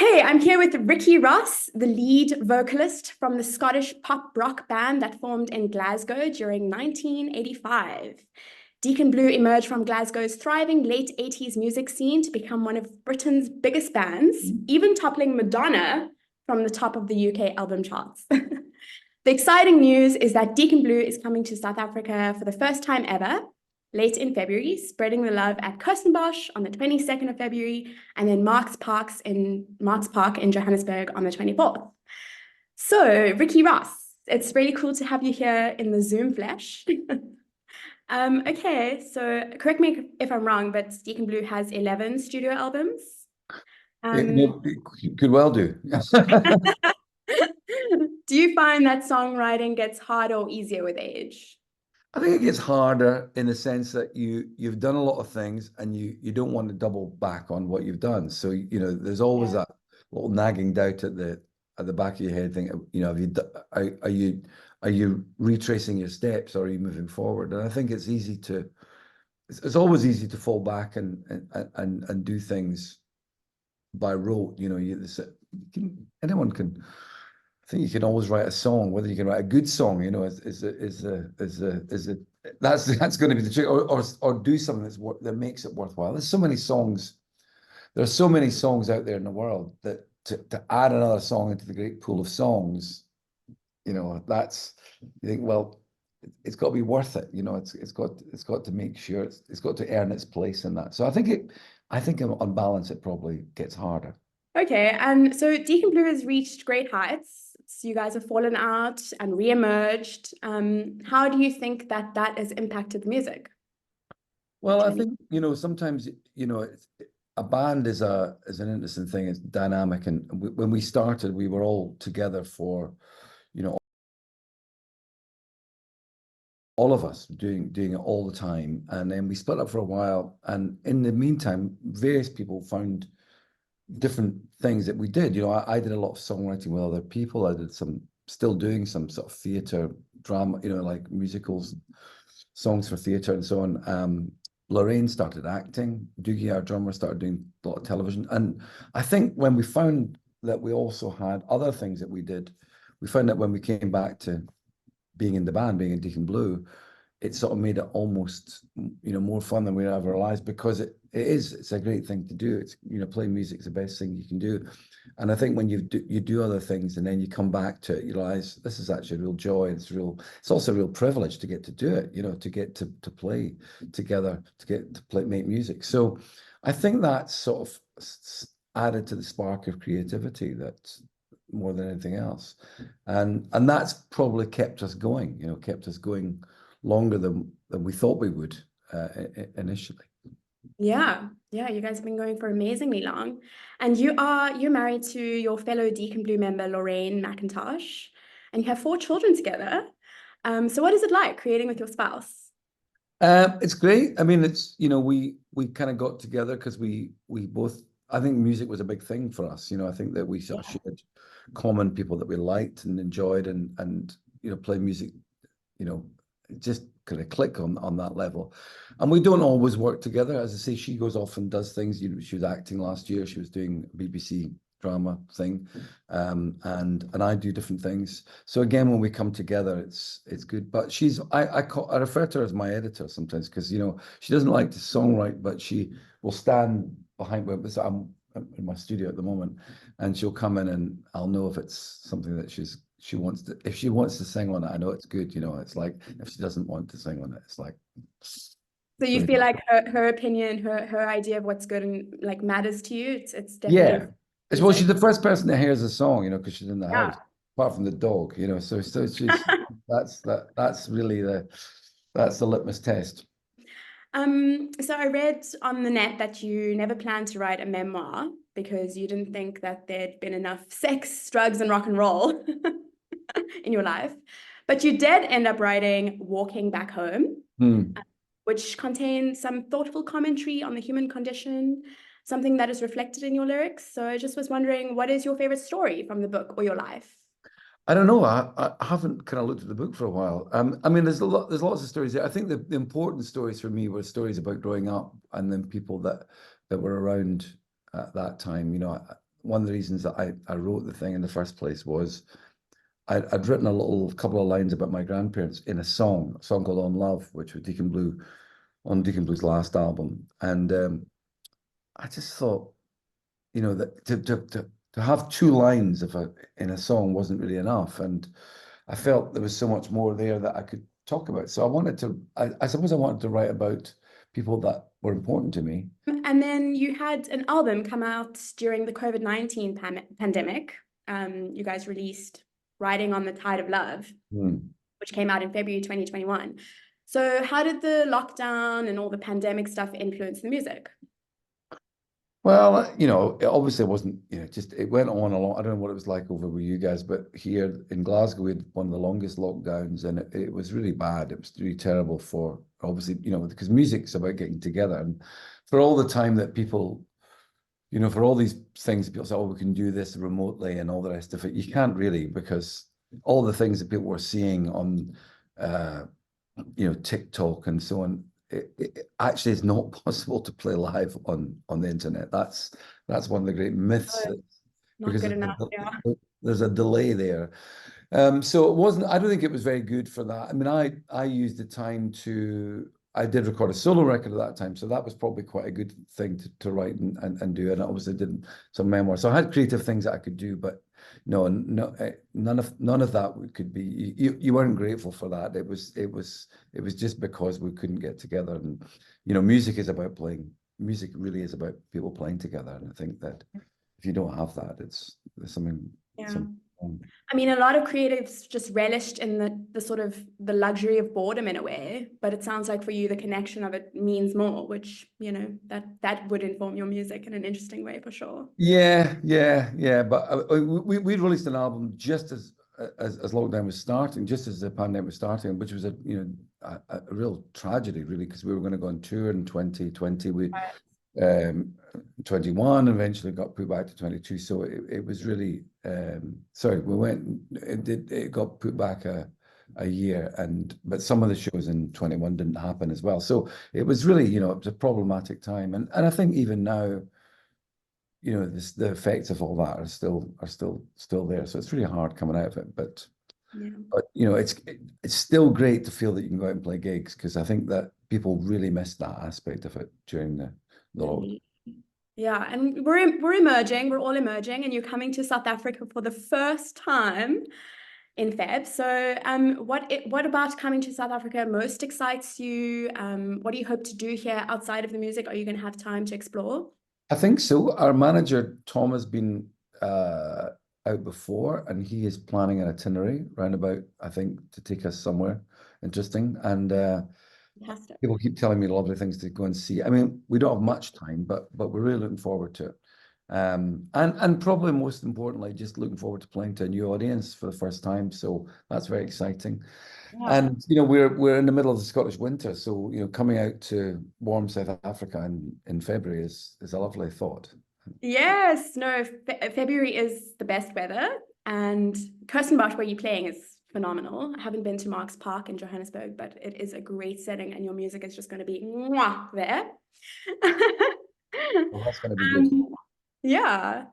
Hey, I'm here with Ricky Ross, the lead vocalist from the Scottish pop rock band that formed in Glasgow during 1985. Deacon Blue emerged from Glasgow's thriving late 80s music scene to become one of Britain's biggest bands, even toppling Madonna from the top of the UK album charts. The exciting news is that Deacon Blue is coming to South Africa for the first time ever, late in February, spreading the love at Kirstenbosch on the 22nd of February, and then Marks Park in Johannesburg on the 24th. So, Ricky Ross, it's really cool to have you here in the Zoom flesh. Okay, so correct me if I'm wrong, but Deacon Blue has 11 studio albums. It could well do. Do you find that songwriting gets harder or easier with age? I think it gets harder in the sense that you've done a lot of things and you don't want to double back on what you've done. So there's always that little nagging doubt at the back of your head, thinking, are you retracing your steps or are you moving forward? And I think it's always easy to fall back and do things by rote. Anyone can. I think you can always write a song. Whether you can write a good song, that's going to be the trick, or do something that makes it worthwhile. There's so many songs. There are so many songs out there in the world that to add another song into the great pool of songs, you think, well, it's got to be worth it. It's got to make sure it's got to earn its place in that. So I think on balance it probably gets harder. Okay, and so Deacon Blue has reached great heights. So you guys have fallen out and re-emerged. How do you think that has impacted the music? Well, I think, sometimes, a band is an interesting thing. It's dynamic. And when we started, we were all together for, all of us doing it all the time. And then we split up for a while. And in the meantime, various people found different things that we did. I did a lot of songwriting with other people. I did still doing some sort of theatre drama, like musicals, songs for theatre and so on. Lorraine started acting. Doogie, our drummer, started doing a lot of television. And I think when we found that we also had other things that we did, we found that when we came back to being in the band, being in Deacon Blue, it sort of made it almost, more fun than we ever realized, because it's a great thing to do. It's, playing music is the best thing you can do. And I think when you do other things and then you come back to it, you realize this is actually a real joy. It's also a real privilege to get to do it, to get to play together, to get to make music. So I think that's sort of added to the spark of creativity that's more than anything else. And that's probably kept us going, longer than we thought we would initially. Yeah, you guys have been going for amazingly long. And you're married to your fellow Deacon Blue member, Lorraine McIntosh, and you have 4 children together. So what is it like creating with your spouse? It's great. I mean, it's, we kind of got together because we both, I think music was a big thing for us. I think that we sort of shared common people that we liked and enjoyed and play music, just kind of click on that level. And we don't always work together. As I say, she goes off and does things. She was acting last year. She was doing a BBC drama thing, and I do different things. So again, when we come together, it's good. But I refer to her as my editor sometimes, because she doesn't like to songwrite, but she will stand behind me. I'm in my studio at the moment, and she'll come in and I'll know if it's something that if she wants to sing on it, I know it's good. It's like, if she doesn't want to sing on it, it's like. So you feel like her opinion, her idea of what's good and like matters to you. It's definitely. Yeah. Well, she's the first person that hears a song, because she's in the house, apart from the dog, so she's that's really that's the litmus test. So I read on the net that you never planned to write a memoir because you didn't think that there'd been enough sex, drugs, and rock and roll in your life. But you did end up writing Walking Back Home, which contains some thoughtful commentary on the human condition, something that is reflected in your lyrics. So I just was wondering, what is your favorite story from the book or your life? I don't know. I haven't kind of looked at the book for a while. I mean, there's lots of stories there. I think the important stories for me were stories about growing up and then people that were around at that time. one of the reasons that I wrote the thing in the first place was I'd written a couple of lines about my grandparents in a song called On Love, which was Deacon Blue, on Deacon Blue's last album. And I just thought, you know, that to have two lines in a song wasn't really enough. And I felt there was so much more there that I could talk about. So I suppose I wanted to write about people that were important to me. And then you had an album come out during the COVID-19 pandemic. You guys released Riding on the Tide of Love, which came out in February 2021. So how did the lockdown and all the pandemic stuff influence the music? Well, you know, it obviously wasn't, you know, just it went on a long. I don't know what it was like over with you guys, but here in Glasgow, we had one of the longest lockdowns, and it was really bad. It was really terrible for, obviously, you know, because music's about getting together, and for all the time that people, you know, for all these things, people say, oh, we can do this remotely and all the rest of it. You can't really, because all the things that people were seeing on, you know, TikTok and so on. It actually is not possible to play live on the internet. That's one of the great myths. Not good enough. Yeah. There's a delay there. So it wasn't. I don't think it was very good for that. I mean, I used the time to. I did record a solo record at that time, so that was probably quite a good thing to write and do. And I obviously did some memoirs, so I had creative things that I could do, but no, none of that could be. You weren't grateful for that. It was just because we couldn't get together. And you know, music is about playing. Music really is about people playing together. And I think that if you don't have that, there's something. Yeah. I mean, a lot of creatives just relished in the sort of the luxury of boredom in a way, but it sounds like for you the connection of it means more, which, you know, that would inform your music in an interesting way for sure. Yeah. But we released an album just as lockdown was starting, just as the pandemic was starting, which was a real tragedy, really, because we were going to go on tour in 2020. We 21 eventually got put back to 22, so it was really it got put back a year, but some of the shows in 21 didn't happen as well, so it was really, you know, it was a problematic time, and I think even now, you know, the effects of all that are still there, so it's really hard coming out of it, but you know, it's still great to feel that you can go out and play gigs, because I think that people really missed that aspect of it during the lockdown. Yeah, and we're emerging, we're all emerging, and you're coming to South Africa for the first time in Feb. So what about coming to South Africa most excites you? What do you hope to do here outside of the music? Are you going to have time to explore? I think so. Our manager, Tom, has been out before, and he is planning an itinerary roundabout, I think, to take us somewhere interesting. And Fantastic. people keep telling me lovely things to go and see. I mean, we don't have much time, but we're really looking forward to it. And probably most importantly, just looking forward to playing to a new audience for the first time. So that's very exciting. Yeah. And you know, we're in the middle of the Scottish winter, so you know, coming out to warm South Africa in February is a lovely thought. Yes, no, February is the best weather, and Kirstenbosch, where you're playing, is phenomenal. I haven't been to Marks Park in Johannesburg, but it is a great setting, and your music is just going to be mwah there. Well, that's going to be good. Yeah.